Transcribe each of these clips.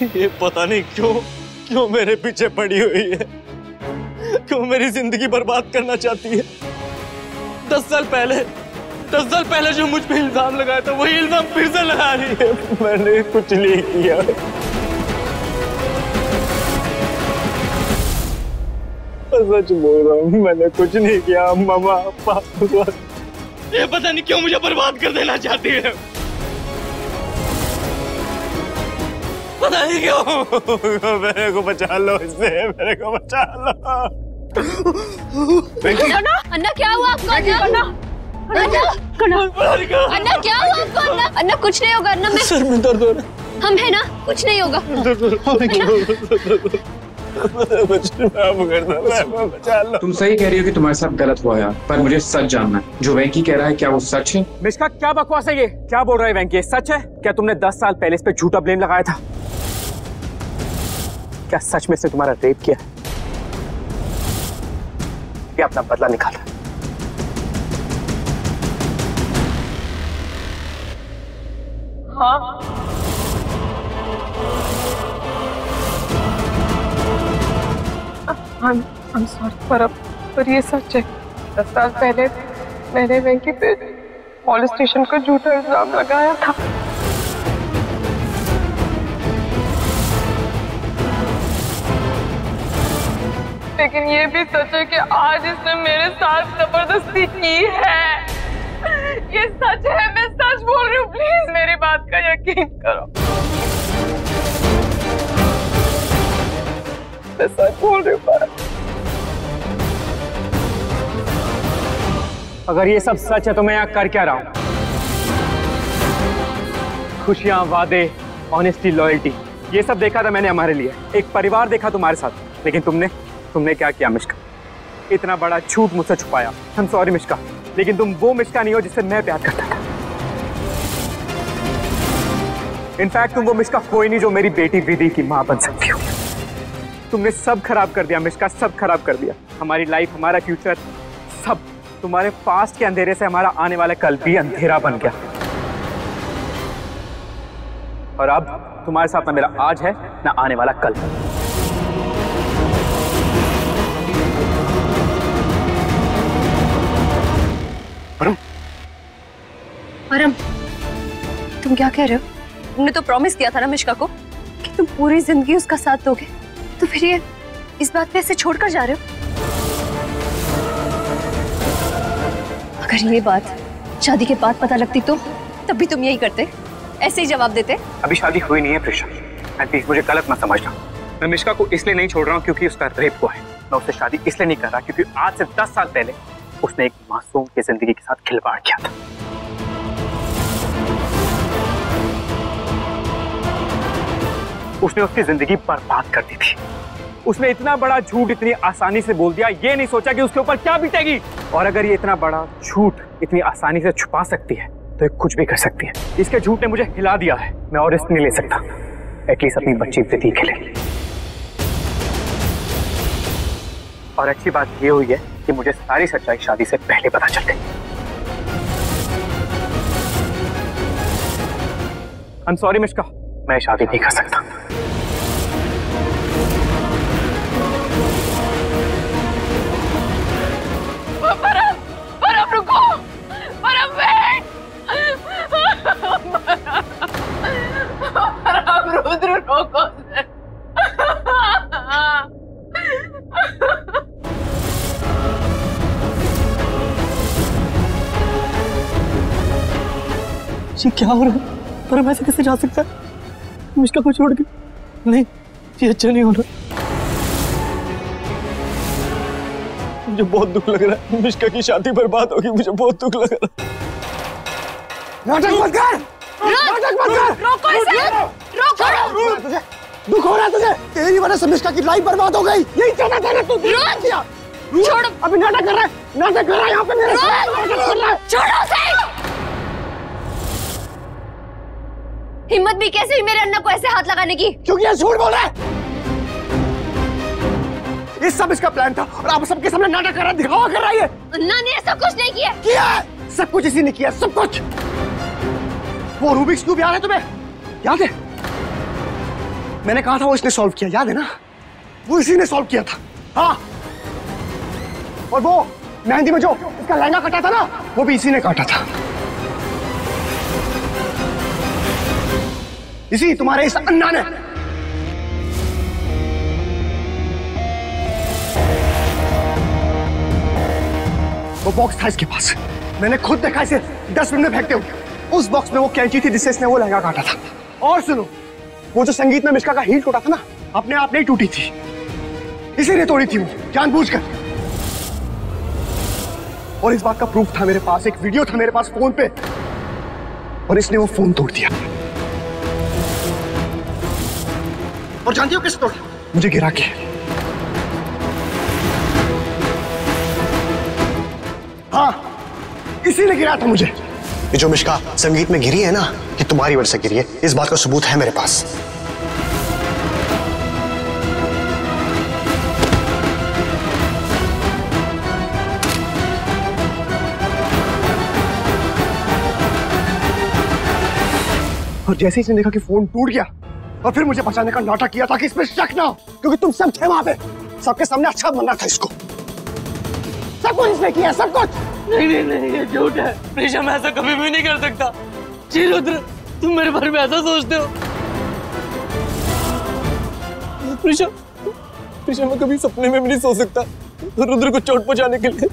ये पता नहीं क्यों मेरे पीछे पड़ी हुई है, क्यों मेरी जिंदगी बर्बाद करना चाहती है। 10 साल पहले जो मुझ पे इल्जाम लगाया था वही इल्जाम फिर से लगा रही है। मैंने कुछ नहीं किया। सच बोल रहा हूँ, मैंने कुछ नहीं किया। मामा पापा ये पता नहीं क्यों मुझे बर्बाद कर देना चाहती है, पता नहीं क्यों। मेरे को बचा लो इससे, मेरे को बचा लो। अन्ना क्या हुआ आपको? अन्ना क्या हुआ आपको? अन्ना कुछ नहीं होगा। अन्ना मैं सर में दर्द हो रहा। हम है ना, कुछ नहीं होगा। तुम सही कह रही हो कि तुम्हारे साथ गलत हुआ यार, पर मुझे सच जानना है। जो वेंकी कह रहा है क्या वो सच है? मिश्का क्या बकवास है ये? क्या बोल रहा है वेंकी? सच है? क्या तुमने 10 साल पहले इस पे झूठा ब्लेम लगाया था? क्या सच में इसने तुम्हारा रेप किया? ये अपना बदला निकाला। हाँ I'm sorry, पर ये सच है। 10 साल पहले मैंने वेंकी पे पुलिस स्टेशन को झूठा इल्जाम लगाया था। लेकिन ये भी सच है कि आज इसने मेरे साथ जबरदस्ती की है। ये सच है, मैं सच बोल रही हूँ। प्लीज मेरी बात का यकीन करो, मैं सच बोल रही हूँ। अगर ये सब सच है तो मैं यहाँ कर क्या रहा हूँ? खुशियाँ, वादे, ऑनेस्टी, लॉयल्टी, ये सब देखा था मैंने हमारे लिए। एक परिवार देखा तुम्हारे साथ। लेकिन तुमने क्या किया मिश्का? इतना बड़ा झूठ मुझसे छुपाया। I'm sorry मिश्का, लेकिन तुम वो मिश्का नहीं हो जिससे मैं प्यार करता था। इनफैक्ट तुम वो मिश्का कोई नहीं जो मेरी बेटी विधि की माँ बन सकती हो। तुमने सब खराब कर दिया मिश्का, सब खराब कर दिया। हमारी लाइफ, हमारा फ्यूचर, सब। तुम्हारे पास्ट के अंधेरे से हमारा आने वाला कल भी अंधेरा बन गया। और अब तुम्हारे साथ ना मेरा आज है ना आने वाला कल। परम, तुम क्या कह रहे हो? तुमने तो प्रॉमिस किया था ना मिश्का को कि तुम पूरी जिंदगी उसका साथ दोगे, तो फिर ये इस बात पे ऐसे छोड़कर जा रहे हो? अगर ये बात शादी के बाद पता लगती तो तब भी तुम यही करते, ऐसे ही जवाब देते? अभी शादी हुई नहीं है प्रिशा, प्लीज मुझे गलत मत समझना। मैं मिश्का को इसलिए नहीं छोड़ रहा हूँ क्योंकि उसका रेप हुआ है। मैं उससे शादी इसलिए नहीं कर रहा क्योंकि आज से 10 साल पहले उसने एक मासूम की जिंदगी के साथ खिलवाड़ किया था। उसने उसकी जिंदगी बर्बाद कर दी थी। उसने इतना बड़ा झूठ इतनी आसानी से बोल दिया, ये नहीं सोचा कि उसके ऊपर क्या बीतेगी। और अगर ये इतना बड़ा झूठ इतनी आसानी से छुपा सकती है तो ये कुछ भी कर सकती है। इसके झूठ ने मुझे हिला दिया है। मैं और रिस्क नहीं ले सकता, एटलीस्ट अपनी बच्ची विधि के लिए। और अच्छी बात ये हुई है कि मुझे सारी सच्चाई शादी से पहले पता चल गई। I'm sorry मिश्का, मैं शादी नहीं कर सकता। परम रुको, परम वेट। परम रुद्र रोको। ये क्या हो रहा है? परम ऐसे कैसे जा सकता है मिश्का को छोड़ के? नहीं, ये अच्छा नहीं हो रहा। मुझे बहुत दुख लग रहा है। मिश्का की शादी बर्बाद होगी, मुझे बहुत दुख लग रहा है। नाटक मत कर! नाटक मत कर! रोको इसे! रोको! तुझे दुख हो रहा है तुझे? तेरी वजह से मिश्का की लाइफ बर्बाद हो गई। यही चाहता था ना तू? छोड़ो! अभी नाटक कर रहा है, नाटक कर रहा है यहाँ पे मेरे साथ नाटक कर रहा है। छोड़ो उसे! हिम्मत भी कैसे हुई मेरे अन्ना को ऐसे हाथ लगाने की? क्योंकि ये झूठ बोल रहा है। ये सब इसका प्लान था और आप सबके सामने नाटक कर रहा है, दिखावा कर रहा है। अन्ना ने ऐसा कुछ नहीं किया। किया है, सब कुछ इसी ने किया, सब कुछ। वो रूबिक्स क्यूब याद है तुम्हें? याद है? मैंने कहा था वो इसने सॉल्व किया, याद है ना? वो इसी ने सॉल्व किया था। हाँ, और वो मेहंदी में जो इसका लहंगा कटा था ना, वो भी इसी ने काटा था। इसी तुम्हारे इस अन्ना ने। वो बॉक्स था इसके पास, मैंने खुद देखा इसे 10 मिनट में फेंकते हुए। उस बॉक्स में वो कैंची थी जिससे इसने वो लहंगा काटा था। और सुनो, वो जो संगीत में मिश्का का हील टूटा था ना, अपने आप नहीं टूटी थी, इसी ने तोड़ी थी वो, जानबूझकर। और इस बात का प्रूफ था मेरे पास, एक वीडियो था मेरे पास फोन पे, और इसने वो फोन तोड़ दिया। और जानती हो किसने तोड़ा? मुझे गिरा के। हाँ, इसी ने गिरा था मुझे। ये जो मिश्का संगीत में गिरी है ना, ये तुम्हारी वजह से गिरी है, इस बात का सबूत है मेरे पास। और जैसे ही इसने देखा कि फोन टूट गया, और फिर मुझे बचाने का नाटक किया था कि इसमें शक ना हो, क्योंकि तुम सब थे वहां पे, सबके सामने अच्छा बनना था इसको। सब कुछ इसने किया, सब कुछ। नहीं, ये झूठ है। प्रीशा, मैं ऐसा कभी भी नहीं कर सकता। जी रुद्र, तुम मेरे बारे में ऐसा सोचते हो? प्रीशा, मैं कभी सपने में भी नहीं सो सकता रुद्र को चोट पहुंचाने के लिए।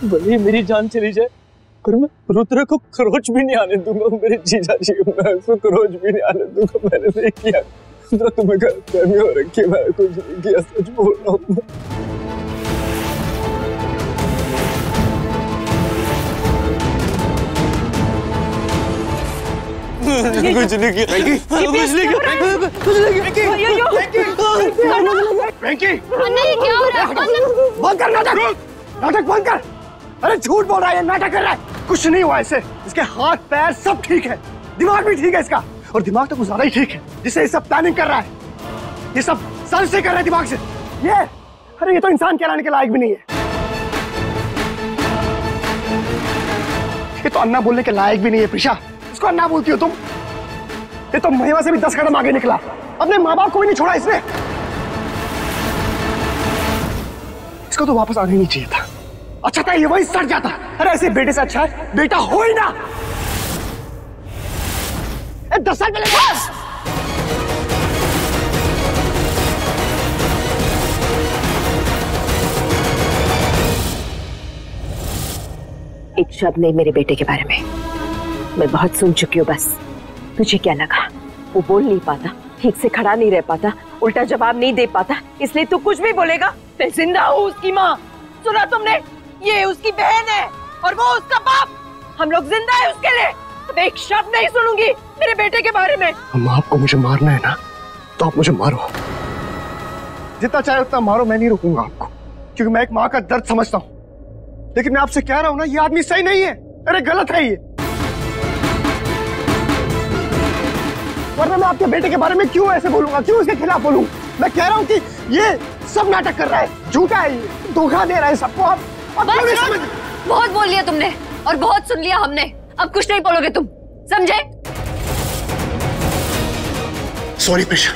भले मेरी जान चली जाए, पर मैं रुद्र को खरोच भी नहीं आने दूंगा। मेरे जीजा जी, मैं उसको खरोच भी नहीं आने दूंगा। मैंने नहीं किया रुद्र, तुम्हें गलतफहमी हो रखी है, मैंने कुछ नहीं किया, सच बोल रहा हूँ। कुछ नहीं किया, बंद कर नाटक, नाटक बंद कर। अरे झूठ बोल रहा है, नाटक कर रहा है। कुछ नहीं हुआ इसे, इसके हाथ पैर सब ठीक है, दिमाग भी ठीक है इसका, और दिमाग तो कुछ ज्यादा ही ठीक है, जिससे ये सब प्लानिंग कर रहा है। ये सब सर से कर रहा है, दिमाग से। अरे ये तो इंसान कहलाने के लायक भी नहीं है, ये तो अन्ना बोलने के लायक भी नहीं है। प्रीशा, इसको अन्ना बोलती हो तुम? ये तो महिमा से भी 10 कदम आगे निकला, अपने माँ बाप को भी नहीं छोड़ा इसने। इसको तो वापस आने नहीं चाहिए था, अच्छा था ये वही सड़ जाता। अरे ऐसे बेटे से अच्छा है बेटा हो ही ना। 10 साल पहले एक शब्द नहीं मेरे बेटे के बारे में, मैं बहुत सुन चुकी हूँ। बस तुझे क्या लगा वो बोल नहीं पाता, ठीक से खड़ा नहीं रह पाता, उल्टा जवाब नहीं दे पाता, इसलिए तू कुछ भी बोलेगा? मैं जिंदा हूँ उसकी माँ, सुना तुमने? ये उसकी बहन है और वो उसका बाप, हम लोग जिंदा है उसके लिए। अब एक शब्द नहीं सुनूंगी मेरे बेटे के बारे में। हम आपको मुझे मारना है ना, तो आप मुझे मारो, जितना चाहे उतना मारो, मैं नहीं रोकूंगा आपको, क्योंकि मैं एक माँ का दर्द समझता हूँ। लेकिन मैं आपसे कह रहा हूं ना, ये आदमी सही नहीं है, अरे गलत है ये। वरना मैं आपके बेटे के बारे में क्यों ऐसे बोलूंगा, क्यों उसके खिलाफ बोलूं? मैं कह रहा हूं कि ये सब नाटक कर रहा है, झूठा है ये, धोखा दे रहा है सबको। आप क्यों नहीं समझ? बहुत बोल लिया तुमने और बहुत सुन लिया हमने, अब कुछ नहीं बोलोगे तुम, समझे? सॉरी प्रीशा,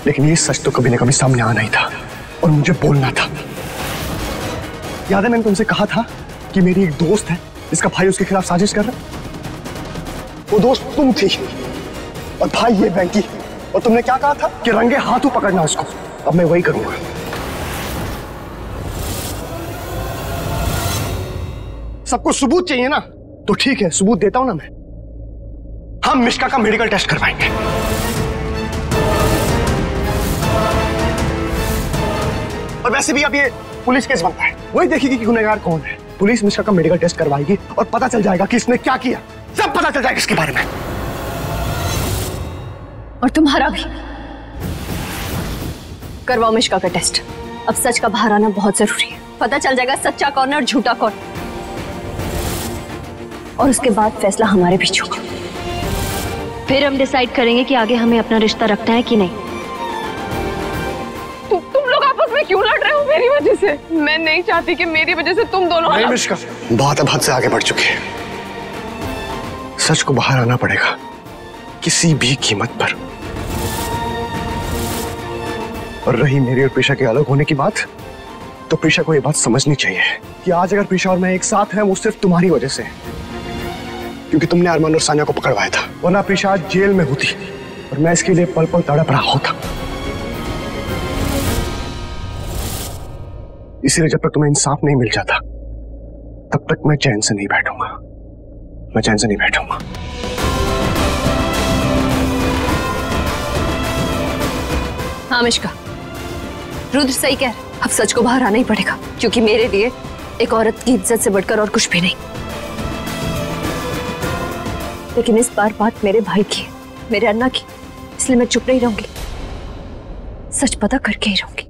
लेकिन ये सच तो कभी न कभी सामने आना ही था और मुझे बोलना था। याद है मैंने तुमसे कहा था कि मेरी एक दोस्त है, इसका भाई उसके खिलाफ साजिश कर रहा है। वो दोस्त तुम थी और भाई ये वेंकी, और तुमने क्या कहा था कि रंगे हाथों पकड़ना उसको। अब मैं वही करूंगा। सबको सबूत चाहिए ना, तो ठीक है सबूत देता हूं ना मैं। हम मिश्का का मेडिकल टेस्ट करवाएंगे। और वैसे भी अब ये पुलिस केस बनता है, वही देखेगी कि गुनहगार कौन है। पुलिस मिश्का का मेडिकल टेस्ट करवाएगी और पता चल जाएगा कि इसने क्या किया, सब पता चल जाएगा इसके बारे में। और तुम्हारा भी करवाओ मिश्का का टेस्ट। अब सच का बाहर आना बहुत जरूरी है, पता चल जाएगा सच्चा कौन है और झूठा कौन, और उसके बाद फैसला हमारे बीच होगा। फिर हम डिसाइड करेंगे कि आगे हमें अपना रिश्ता रखना है कि नहीं। तुम लोग आपस में क्यों लड़ रहे हो मेरी वजह से? मैं नहीं चाहती कि मेरी वजह से तुम दोनों। नहीं मिश्का, बात अब हद से आगे बढ़ चुकी है, सच को बाहर आना पड़ेगा, किसी भी कीमत पर। और रही मेरी और प्रीशा के अलग होने की बात, तो प्रीशा को यह बात समझनी चाहिए कि आज अगर प्रीशा और मैं एक साथ हैं वो सिर्फ तुम्हारी वजह से है, क्योंकि तुमने अरमान और सानिया को पकड़वाया था। वरना प्रीशा आज जेल में होती और मैं इसके लिए पल पल तड़प रहा होता। इसीलिए जब तक तुम्हें इंसाफ नहीं मिल जाता तब तक मैं चैन से नहीं बैठूंगा। मैं चैन से नहीं बैठूंगा। हाँ मिश्का, रुद्र सही कह रहा, अब सच को बाहर आना ही पड़ेगा, क्योंकि मेरे लिए एक औरत की इज्जत से बढ़कर और कुछ भी नहीं। लेकिन इस बार बात मेरे भाई की है, मेरे अन्ना की, इसलिए मैं चुप नहीं रहूंगी, सच पता करके ही रहूंगी।